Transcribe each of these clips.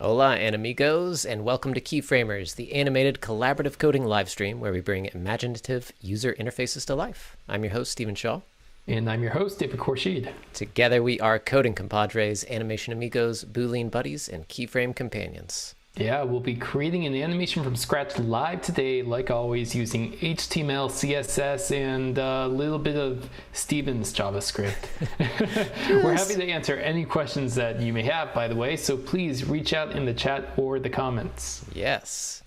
Hola, amigos, and welcome to Keyframers, the animated collaborative coding livestream where we bring imaginative user interfaces to life. I'm your host, Stephen Shaw. And I'm your host, David Khourshid. Together we are coding compadres, animation amigos, Boolean buddies, and keyframe companions. Yeah, we'll be creating an animation from scratch live today, like always, using HTML, CSS, and a little bit of Stephen's JavaScript. We're happy to answer any questions that you may have, by the way, so please reach out in the chat or the comments. Yes.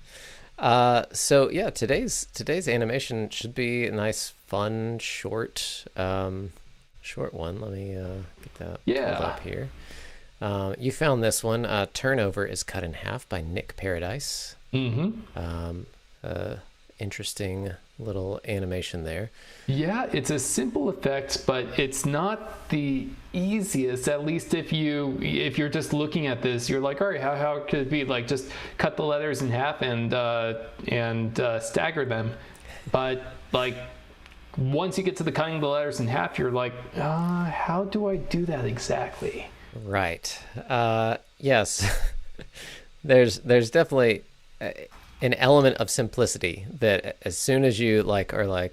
So yeah, today's animation should be a nice, fun, short one. Let me get that pulled up here. You found this one. Turnover is cut in half by Nick Paradise. Interesting little animation there. Yeah, it's a simple effect, but it's not the easiest. At least if you're just looking at this, you're like, all right, how could it be? Like, just cut the letters in half and stagger them. But like, once you get to the cutting the letters in half, you're like, how do I do that exactly? Right. Yes. there's definitely an element of simplicity that as soon as you are like,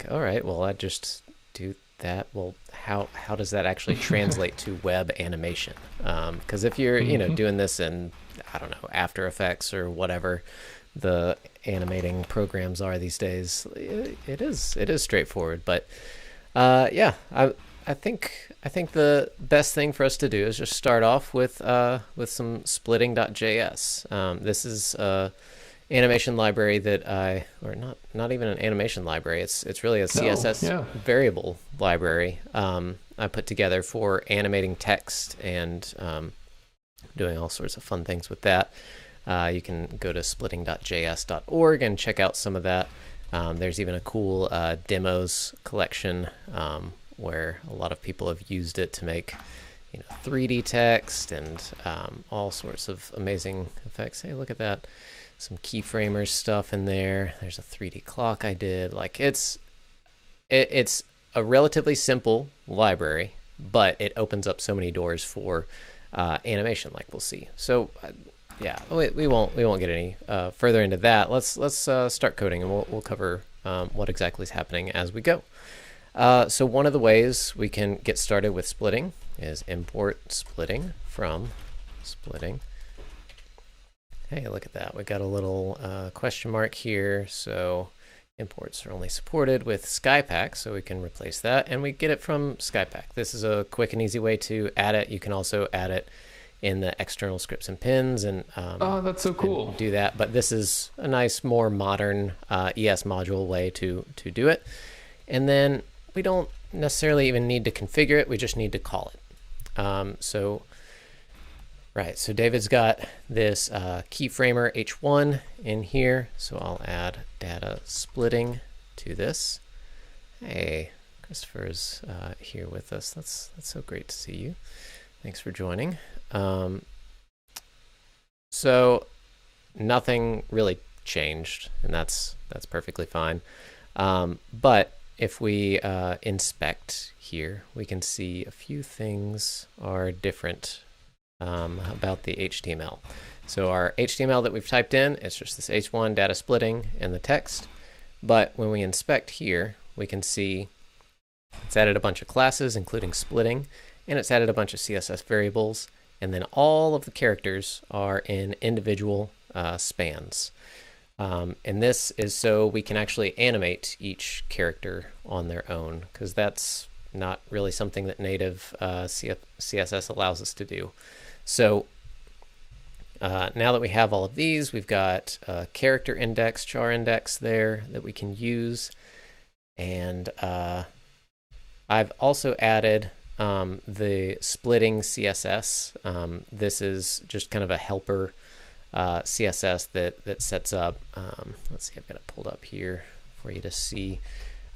all right, well, I just do that. Well, how does that actually translate to web animation? Because if you're doing this in, I don't know, After Effects or whatever the animating programs are these days, it is straightforward. But yeah, I think the best thing for us to do is just start off with some Splitting.js. This is a animation library that not even an animation library. It's really a CSS variable library I put together for animating text and doing all sorts of fun things with that. You can go to splitting.js.org and check out some of that. There's even a cool demos collection where a lot of people have used it to make 3D text and all sorts of amazing effects. Hey, look at that. Some keyframers stuff in there. There's a 3D clock I did. Like it's a relatively simple library, but it opens up so many doors for animation, like we'll see. So yeah, we won't get any further into that. Let's start coding, and we'll cover what exactly is happening as we go. So one of the ways we can get started with splitting is import splitting from splitting. Hey, look at that. We got a little question mark here. So imports are only supported with Skypack, so we can replace that, and we get it from Skypack. This is a quick and easy way to add it. You can also add it in the external scripts and pins, and oh, that's so cool. Do that. But this is a nice, more modern ES module way to do it. And then we don't necessarily even need to configure it. We just need to call it. So David's got this keyframer H1 in here. So I'll add data splitting to this. Hey, Christopher's here with us. That's so great to see you. Thanks for joining. So nothing really changed, and that's perfectly fine. But if we inspect here, we can see a few things are different about the HTML. So our HTML that we've typed in, it's just this H1 data splitting and the text. But when we inspect here, we can see it's added a bunch of classes, including splitting, and it's added a bunch of CSS variables. And then all of the characters are in individual spans. And this is so we can actually animate each character on their own, because that's not really something that native CSS allows us to do. So now that we have all of these, we've got a character index, char index there that we can use. And I've also added the splitting CSS. This is just kind of a helper CSS that sets up, let's see, I've got it pulled up here for you to see.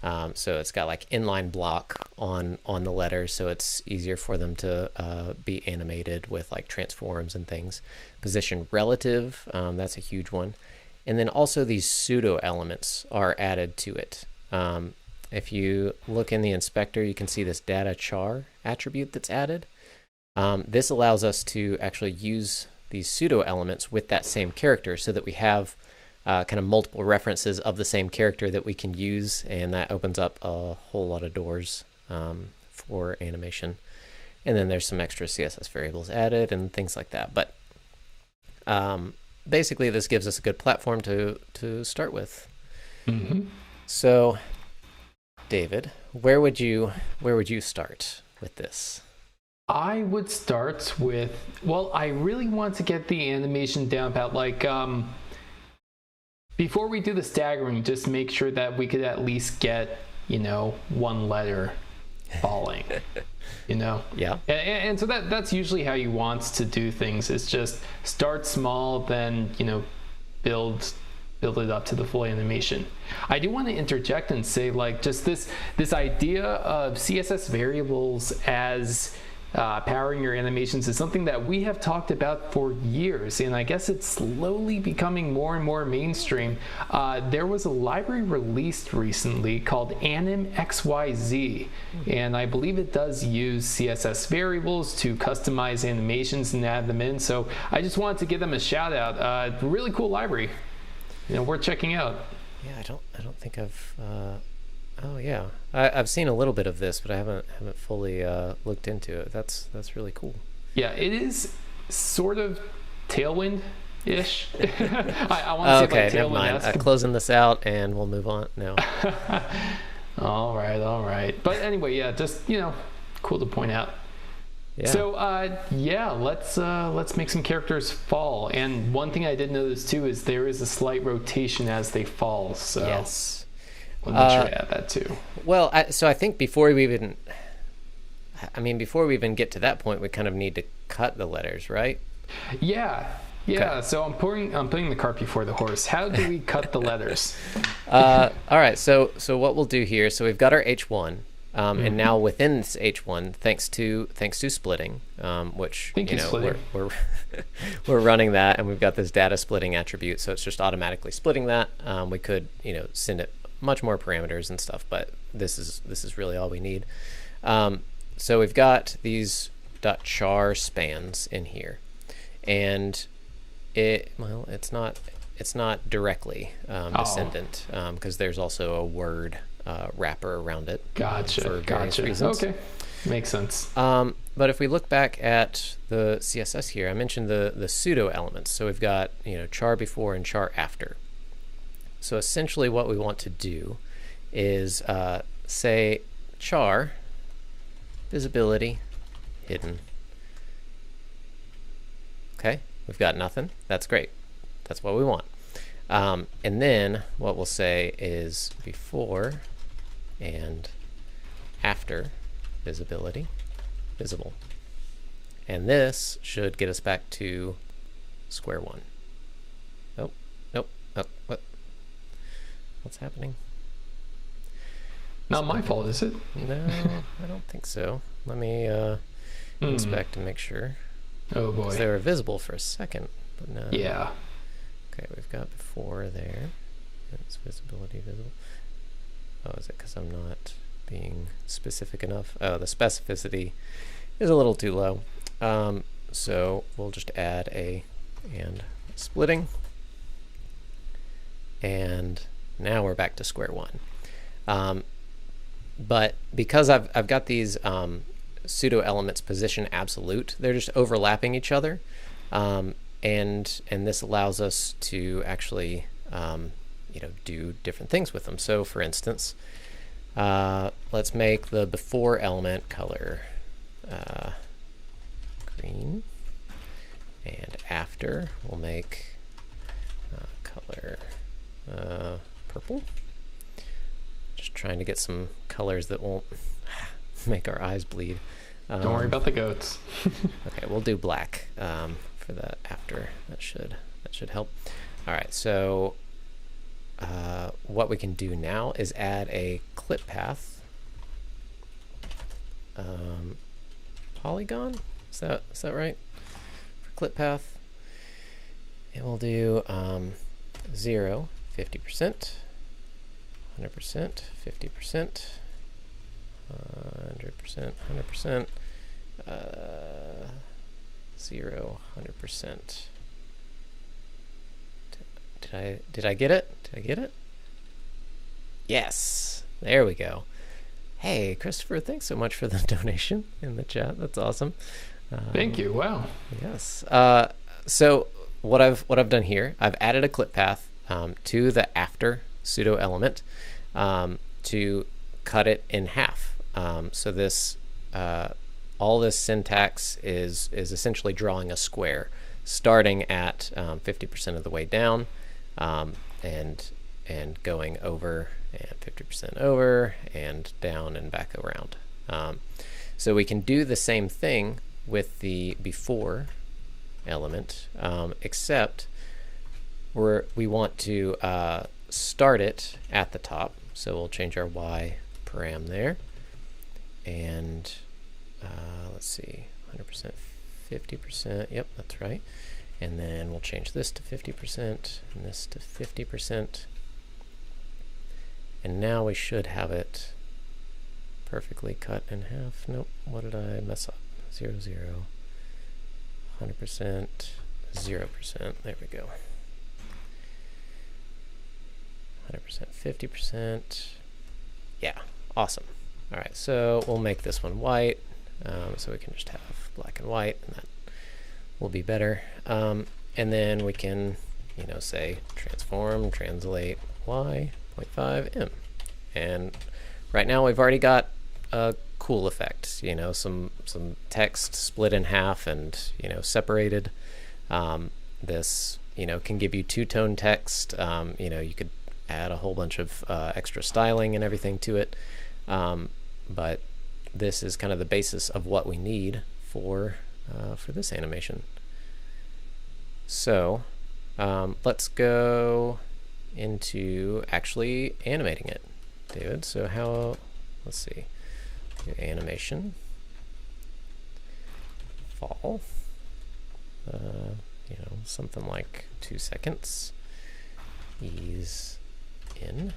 So it's got like inline block on the letters, so it's easier for them to be animated with like transforms and things. Position relative, that's a huge one. And then also these pseudo elements are added to it. If you look in the inspector, you can see this data char attribute that's added. This allows us to actually use these pseudo elements with that same character so that we have kind of multiple references of the same character that we can use, and that opens up a whole lot of doors for animation. And then there's some extra CSS variables added and things like that. But basically, this gives us a good platform to start with. Mm-hmm. So, David, where would you start with this? I would start with, well, I really want to get the animation down pat. Like, before we do the staggering, just make sure that we could at least get, one letter falling, Yeah. And so that's usually how you want to do things. Is just start small, then, build it up to the full animation. I do want to interject and say, like, just this idea of CSS variables as powering your animations is something that we have talked about for years, and I guess it's slowly becoming more and more mainstream. There was a library released recently called AnimXYZ, and I believe it does use CSS variables to customize animations and add them in. So I just wanted to give them a shout out. Really cool library. Worth checking out. Yeah, I don't think I've. Oh yeah, I've seen a little bit of this, but I haven't fully looked into it. That's really cool. Yeah, it is sort of Tailwind-ish. I want to say like never mind. Closing this out, and we'll move on now. All right. But anyway, yeah, just cool to point out. Yeah. So let's make some characters fall. And one thing I did notice too is there is a slight rotation as they fall. So yes. Let me try to add that too. Well, so I think before we even get to that point, we kind of need to cut the letters, right? Yeah. Okay. So I'm putting the cart before the horse. How do we cut the letters? All right. So what we'll do here. So we've got our H1, and now within this H1, thanks to splitting, which we're running that, and we've got this data splitting attribute. So it's just automatically splitting that. We could send it much more parameters and stuff, but this is really all we need. So we've got these .char spans in here, and it's not directly descendant, because there's also a word wrapper around it. Gotcha. For various reasons. Okay, makes sense. But if we look back at the CSS here, I mentioned the pseudo elements. So we've got char before and char after. So essentially what we want to do is say char, visibility, hidden. Okay, we've got nothing. That's great. That's what we want. And then what we'll say is before and after visibility, visible. And this should get us back to square one. Nope. Oh, what? What's happening? Not my fault, is it? No, I don't think so. Let me inspect and make sure. Oh boy. They were visible for a second, but no. Yeah. Okay, we've got before there. It's visibility visible. Oh, is it because I'm not being specific enough? Oh, the specificity is a little too low. So we'll just add and splitting. And now we're back to square one. But because I've got these pseudo elements position absolute, they're just overlapping each other, and this allows us to actually do different things with them. So for instance, let's make the before element color green, and after we'll make color purple. Just trying to get some colors that won't make our eyes bleed. Don't worry about the goats. Okay, we'll do black for the after. That should help. All right, so what we can do now is add a clip path polygon. Is that right? For clip path, and we'll do 0, 50%, 100%, 50%, 100%, 100%, 0, 100%. Did I get it? Did I get it? Yes, there we go. Hey, Christopher, thanks so much for the donation in the chat. That's awesome. Thank you. Wow. Yes. So what I've done here, I've added a clip path to the after pseudo element to cut it in half. So this all this syntax is essentially drawing a square, starting at 50% of the way down, and going over and 50% over and down and back around. So we can do the same thing with the before element, except we want to start it at the top. So we'll change our y param there, and let's see, 100%, 50%. Yep, that's right. And then we'll change this to 50% and this to 50%. And now we should have it perfectly cut in half. Nope, what did I mess up? 0, 0, 100%, 0%. There we go. 100%, 50%. Yeah, awesome. All right, so we'll make this one white, so we can just have black and white, and that will be better. And then we can, say transform, translate y 0.5 m. And right now we've already got a cool effect, some text split in half and separated. This can give you two-tone text. You could add a whole bunch of extra styling and everything to it, but this is kind of the basis of what we need for this animation. So let's go into actually animating it, David. So let's see, do animation, fall, something like 2 seconds, ease in.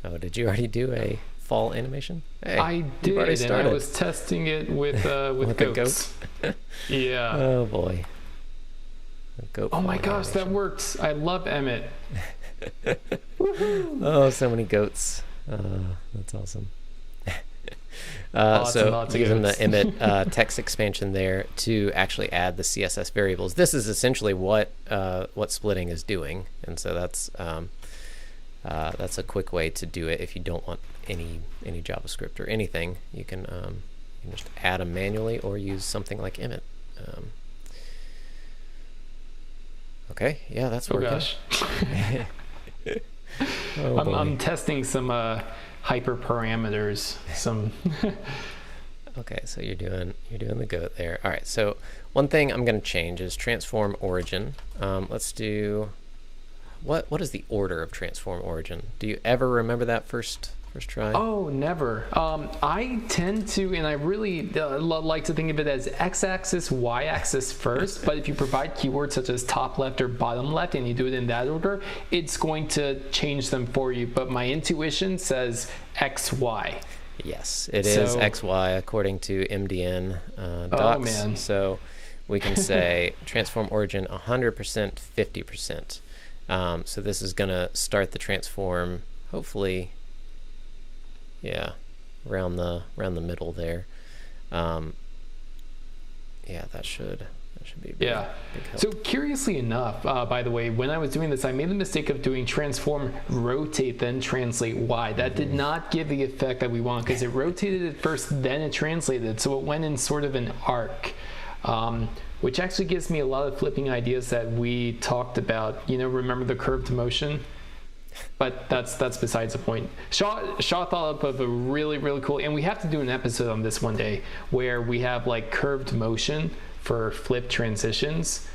Oh, did you already do a fall animation? Hey, I did, and I was testing it with goats. Yeah. Oh boy. Oh my gosh, that works. I love Emmett. Oh, so many goats. That's awesome. So using the Emmet text expansion there to actually add the CSS variables. This is essentially what splitting is doing, and so that's a quick way to do it. If you don't want any JavaScript or anything, you can just add them manually or use something like Emmet. Okay, yeah, that's working. Gosh. Oh, I'm testing some hyperparameters. Okay, so you're doing the goat there. All right, so one thing I'm going to change is transform origin. Let's do what is the order of transform origin? Do you ever remember that first try? Oh, never. I tend to, and I really like to think of it as x-axis, y-axis first, but if you provide keywords such as top left or bottom left and you do it in that order, it's going to change them for you. But my intuition says xy. Yes, it is xy according to MDN docs. Oh, man. So we can say transform origin 100%, 50%. So this is going to start the transform, hopefully, yeah, around the middle there. Yeah, that should be big, yeah. Big help. So curiously enough, by the way, when I was doing this, I made the mistake of doing transform, rotate, then translate y. That did not give the effect that we want because it rotated it first, then it translated. So it went in sort of an arc, which actually gives me a lot of flipping ideas that we talked about. Remember the curved motion? But that's besides the point. Shaw thought up of a really, really cool, and we have to do an episode on this one day where we have like curved motion for flip transitions,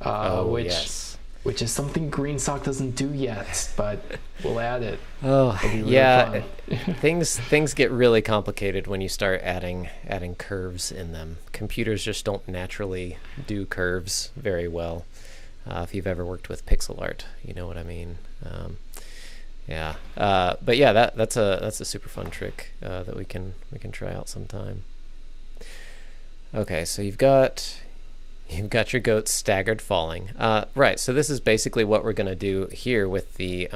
which is something GreenSock doesn't do yet, but we'll add it. Oh, really yeah. Things get really complicated when you start adding curves in them. Computers just don't naturally do curves very well. If you've ever worked with pixel art, you know what I mean. Yeah. But yeah, that's a super fun trick that we can try out sometime. Okay, so you've got your goats staggered falling. Right. So this is basically what we're going to do here with the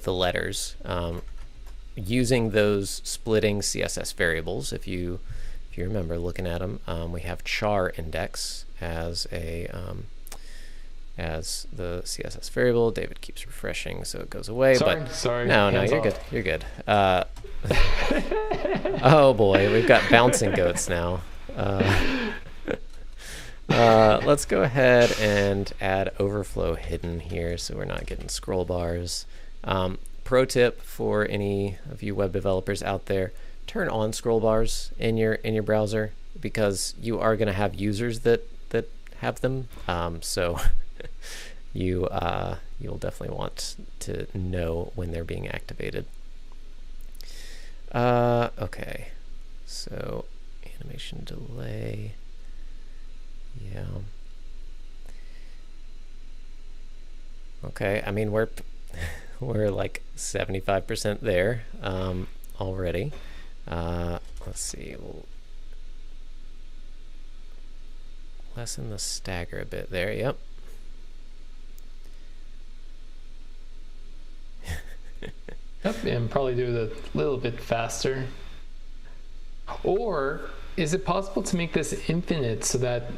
letters, using those splitting CSS variables. If you remember looking at them, we have char index as the CSS variable. David keeps refreshing, so it goes away. Sorry. No, you're good. You're good. Oh boy, we've got bouncing goats now. Let's go ahead and add overflow hidden here, so we're not getting scroll bars. Pro tip for any of you web developers out there: turn on scroll bars in your browser, because you are going to have users that have them. So you'll definitely want to know when they're being activated. Okay, so animation delay. Yeah. Okay, I mean we're like 75% there already. Let's see, we'll lessen the stagger a bit there. Yep. Yep, and probably do it a little bit faster. Or is it possible to make this infinite so that,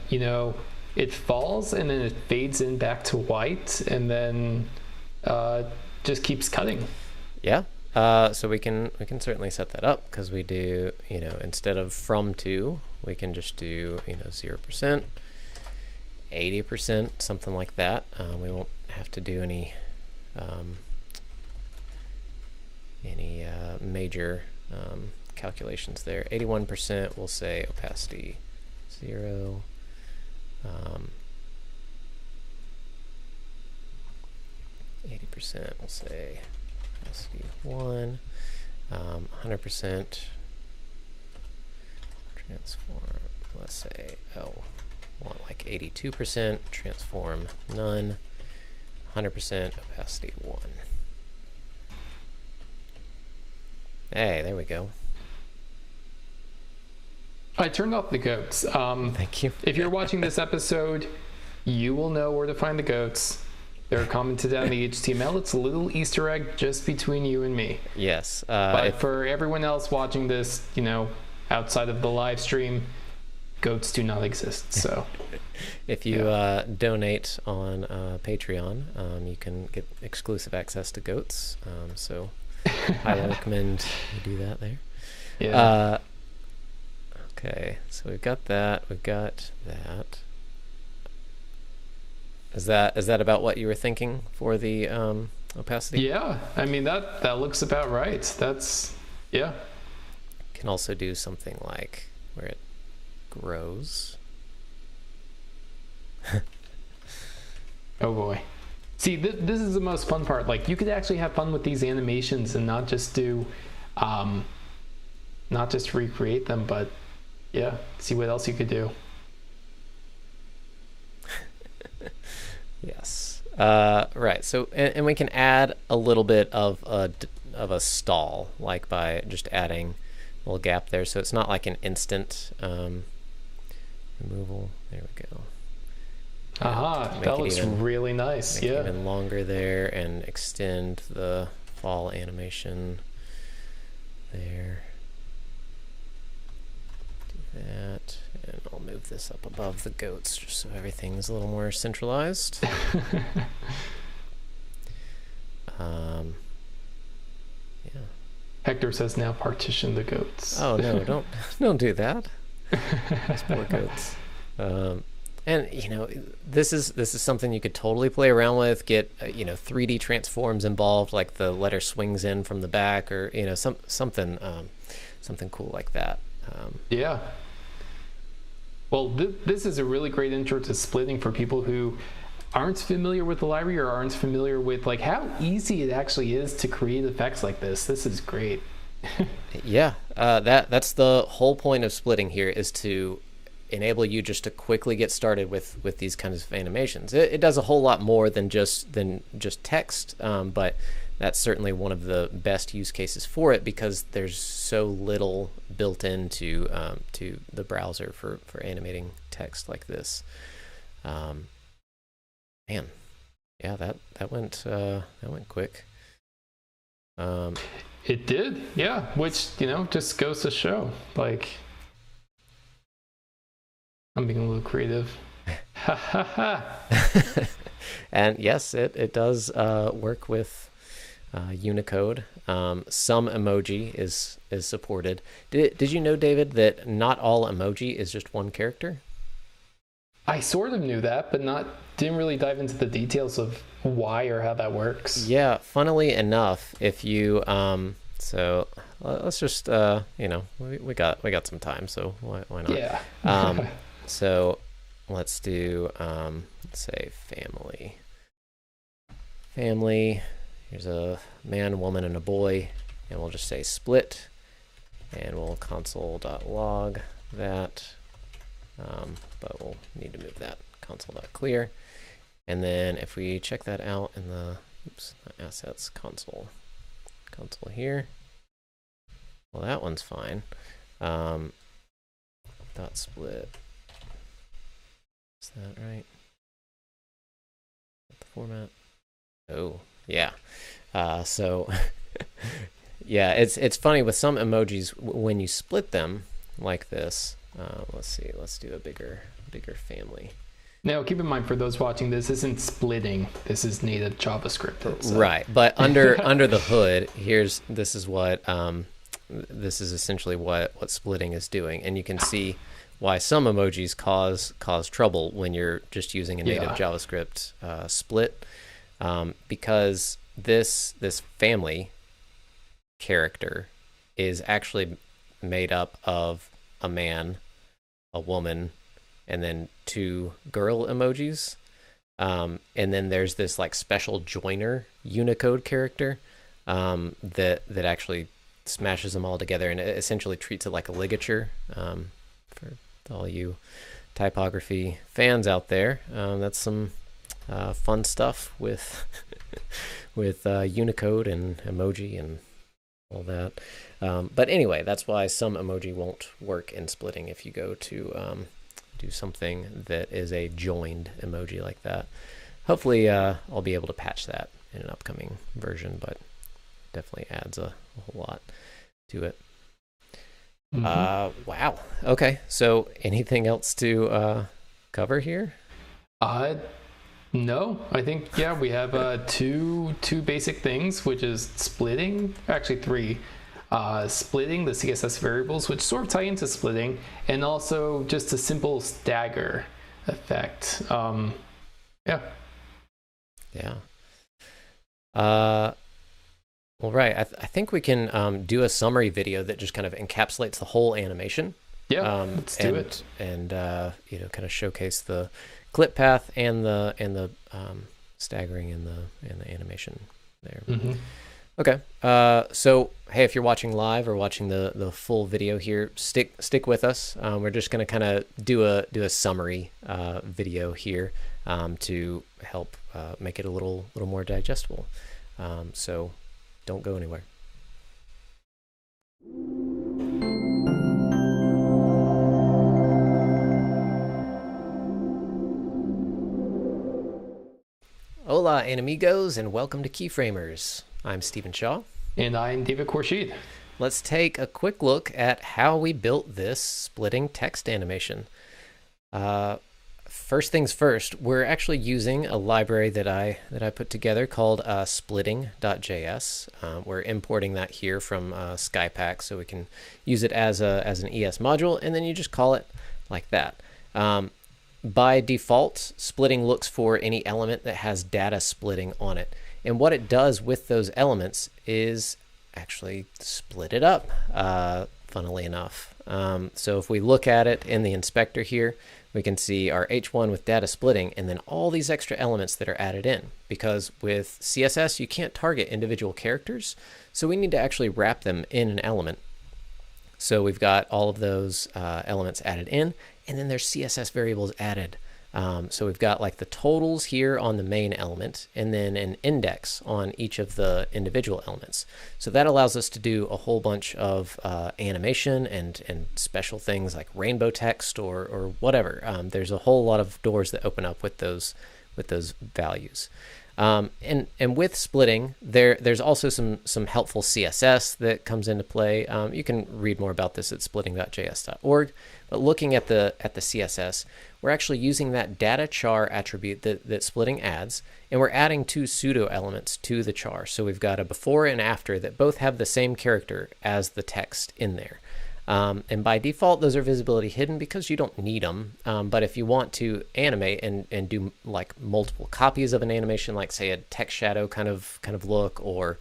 it falls and then it fades in back to white and then just keeps cutting? Yeah. So we can certainly set that up, because we do, instead of from to, we can just do 0%, 80%, something like that. We won't have to do any major calculations there. 81%, we'll say opacity 0. 80%, we'll say opacity 1. 100% transform, let's say, want like 82%, transform none, 100% opacity 1. Hey, there we go. I turned off the goats. Thank you. If you're watching this episode, you will know where to find the goats. They're commented down in the HTML. It's a little Easter egg just between you and me. Yes. But for everyone else watching this, outside of the live stream, goats do not exist. So if you donate on Patreon, you can get exclusive access to goats. So highly recommend you do that there. Yeah. Okay, so we've got that. We've got that. Is that about what you were thinking for the opacity? Yeah, I mean that looks about right. That's yeah. Can also do something like where it grows. Oh boy. See, this is the most fun part. Like, you could actually have fun with these animations and not just do, not just recreate them, but yeah, see what else you could do. Yes. Right. So, and we can add a little bit of a stall, like by just adding a little gap there. So it's not like an instant removal. There we go. Aha, that looks really nice. Make Yeah. it even longer there and extend the fall animation there. Do that, and I'll move this up above the goats just so everything's a little more centralized. Yeah. Hector says now partition the goats. Oh no, don't do that. Those poor goats. And this is something you could totally play around with. Get 3D transforms involved, like the letter swings in from the back, or something cool like that. Yeah. Well, this is a really great intro to splitting for people who aren't familiar with the library or aren't familiar with like how easy it actually is to create effects like this. This is great. Yeah, that's the whole point of splitting here, is to enable you just to quickly get started with these kinds of animations. It does a whole lot more than just text, but that's certainly one of the best use cases for it, because there's so little built into to the browser for animating text like this. Man, yeah, that went quick. It did, yeah. Which, just goes to show, like, I'm being a little creative. Ha ha ha. And yes, it does work with Unicode. Some emoji is supported. Did you know, David, that not all emoji is just one character? I sort of knew that, but didn't really dive into the details of why or how that works. Yeah, funnily enough, if you so let's just we got some time, so why not? Yeah. So let's do let's say family. Here's a man, woman, and a boy, and we'll just say split, and we'll console.log that. But we'll need to move that console.clear. And then if we check that out in the assets console here, well, that one's fine. Dot split. Is that right? The format. Oh yeah. So yeah, it's funny with some emojis when you split them like this. Let's see. Let's do a bigger family. Now, keep in mind, for those watching, this isn't splitting. This is native JavaScript. So. Right, but under the hood, this is essentially what splitting is doing, and you can see why some emojis cause trouble when you're just using a native JavaScript split, because this family character is actually made up of a man, a woman, and then two girl emojis. And then there's this like special joiner Unicode character that actually smashes them all together, and it essentially treats it like a ligature. For all you typography fans out there, that's some fun stuff with with Unicode and emoji and all that. But anyway, that's why some emoji won't work in splitting if you go to do something that is a joined emoji like that. Hopefully I'll be able to patch that in an upcoming version, but definitely adds a whole lot to it. Wow. Okay, so anything else to cover here? No, I think, we have two basic things, which is splitting, actually three. Splitting the CSS variables, which sort of tie into splitting, and also just a simple stagger effect. Yeah. Well, right. I think we can do a summary video that just kind of encapsulates the whole animation. Yeah, let's do it. And kind of showcase the clip path and the staggering in the animation there. Mm-hmm. Okay. So hey, if you're watching live or watching the full video here, stick with us. We're just going to kind of do a summary video here to help make it a little more digestible. So don't go anywhere. Hola, amigos, and welcome to Keyframers. I'm Stephen Shaw. And I'm David Khourshid. Let's take a quick look at how we built this splitting text animation. First things first, we're actually using a library that I put together called Splitting.js. We're importing that here from Skypack, so we can use it as an ES module, and then you just call it like that. By default, splitting looks for any element that has data splitting on it. And what it does with those elements is actually split it up, funnily enough. So if we look at it in the inspector here, we can see our H1 with data splitting, and then all these extra elements that are added in. Because with CSS, you can't target individual characters, so we need to actually wrap them in an element. So we've got all of those elements added in, and then there's CSS variables added So we've got like the totals here on the main element and then an index on each of the individual elements. So that allows us to do a whole bunch of animation and special things like rainbow text or whatever. There's a whole lot of doors that open up with those values. And with splitting, there's also some helpful CSS that comes into play. You can read more about this at splitting.js.org. But looking at the CSS, we're actually using that data char attribute that splitting adds, and we're adding two pseudo elements to the char. So we've got a before and after that both have the same character as the text in there. And by default, those are visibility hidden because you don't need them. But if you want to animate and do like multiple copies of an animation, like say a text shadow kind of look, or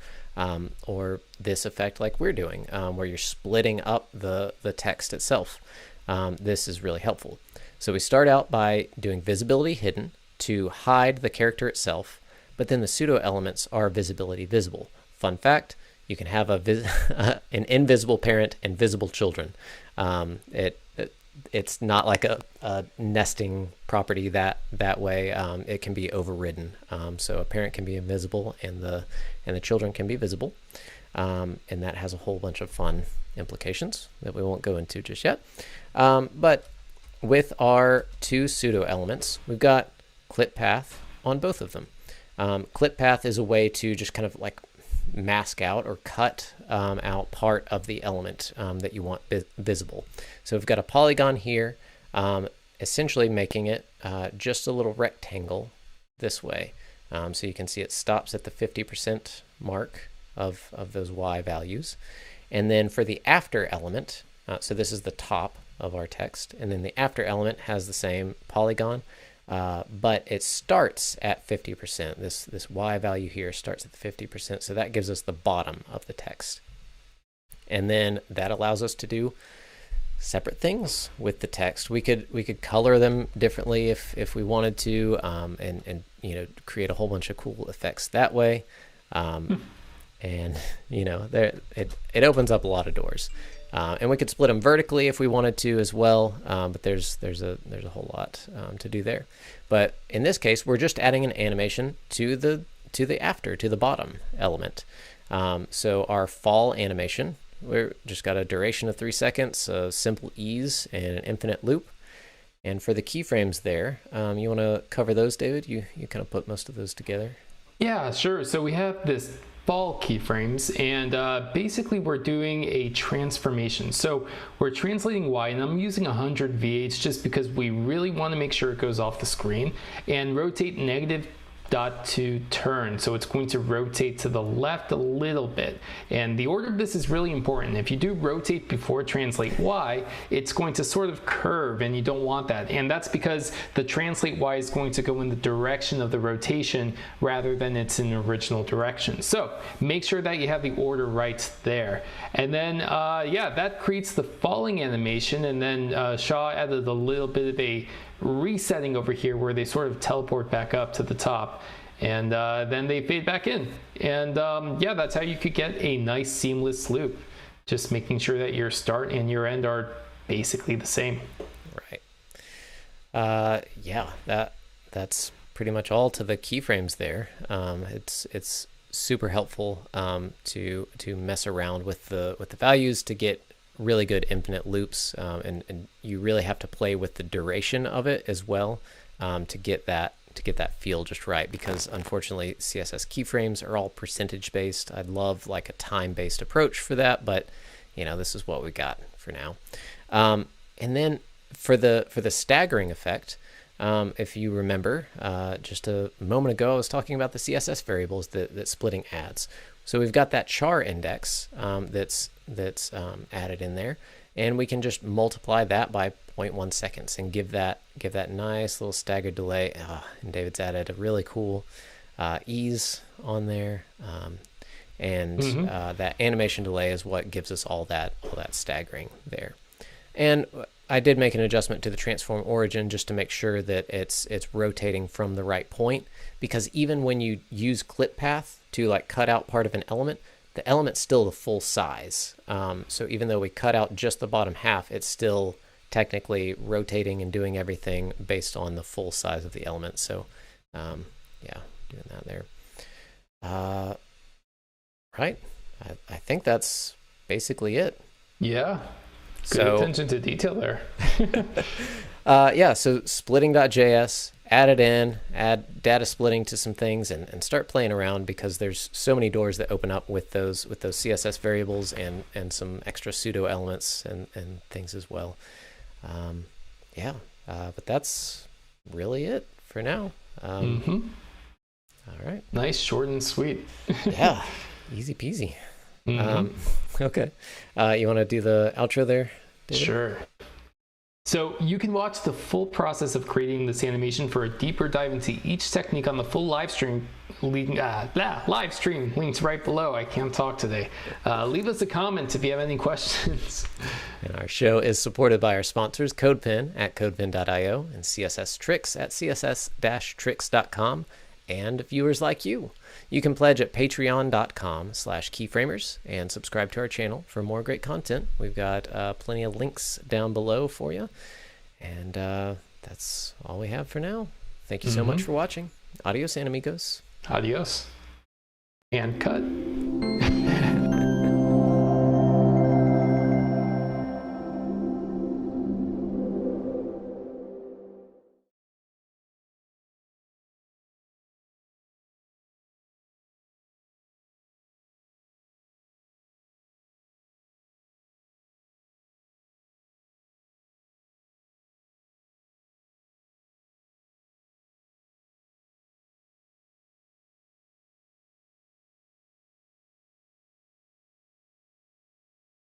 this effect like we're doing, where you're splitting up the text itself, this is really helpful. So we start out by doing visibility hidden to hide the character itself, but then the pseudo elements are visibility visible. Fun fact: you can have an invisible parent and visible children. It's not like a nesting property that way. It can be overridden. So a parent can be invisible and the children can be visible. And that has a whole bunch of fun implications that we won't go into just yet. But with our two pseudo elements, we've got clip path on both of them. Clip path is a way to just kind of like mask out or cut out part of the element that you want visible. So we've got a polygon here, essentially making it just a little rectangle this way. So you can see it stops at the 50% mark of those Y values. And then for the after element, so this is the top of our text, and then the after element has the same polygon, but it starts at 50%. This Y value here starts at 50%, so that gives us the bottom of the text. And then that allows us to do separate things with the text. We could color them differently if we wanted to, and create a whole bunch of cool effects that way. And it opens up a lot of doors. And we could split them vertically if we wanted to as well, but there's a whole lot to do there. But in this case, we're just adding an animation to the bottom element. So our fall animation, we're just got a duration of 3 seconds, a simple ease, and an infinite loop. And for the keyframes there, you want to cover those, David? You kind of put most of those together. Yeah, sure. So we have this fall keyframes, and basically we're doing a transformation. So we're translating Y, and I'm using 100 VH just because we really want to make sure it goes off the screen, and rotate negative dot to turn. So it's going to rotate to the left a little bit. And the order of this is really important. If you do rotate before translate Y, it's going to sort of curve, and you don't want that. And that's because the translate Y is going to go in the direction of the rotation rather than its in original direction. So make sure that you have the order right there. And then, that creates the falling animation. And then Shaw added a little bit of a resetting over here where they sort of teleport back up to the top, and then they fade back in. And that's how you could get a nice seamless loop, just making sure that your start and your end are basically the same. Right. That's pretty much all to the keyframes there. It's super helpful to mess around with the values to get really good infinite loops, and you really have to play with the duration of it as well to get that feel just right, because unfortunately CSS keyframes are all percentage based. I'd love like a time based approach for that, but this is what we got for now. And then for the staggering effect, if you remember, just a moment ago I was talking about the CSS variables that splitting adds. So we've got that char index that's added in there, and we can just multiply that by 0.1 seconds and give that nice little staggered delay. And David's added a really cool ease on there, and that animation delay is what gives us all that staggering there. And I did make an adjustment to the transform origin just to make sure that it's rotating from the right point, because even when you use clip path to like cut out part of an element, the element's still the full size. So even though we cut out just the bottom half, it's still technically rotating and doing everything based on the full size of the element. So yeah, doing that there. Right. I think that's basically it. Yeah. Good attention to detail there. Yeah, so splitting.js, add it in, add data splitting to some things, and start playing around, because there's so many doors that open up with those CSS variables and some extra pseudo elements and things as well. Yeah, but that's really it for now. All right. Nice, short and sweet. Yeah, easy peasy. Okay. You want to do the outro there, David? Sure. So you can watch the full process of creating this animation for a deeper dive into each technique on the full live stream links right below. I can't talk today. Leave us a comment if you have any questions. And our show is supported by our sponsors, CodePen at codepen.io and CSS Tricks at css-tricks.com, and viewers like you. You can pledge at patreon.com/keyframers and subscribe to our channel for more great content. We've got plenty of links down below for you. And that's all we have for now. Thank you so much for watching. Adios, amigos. Adios. And cut.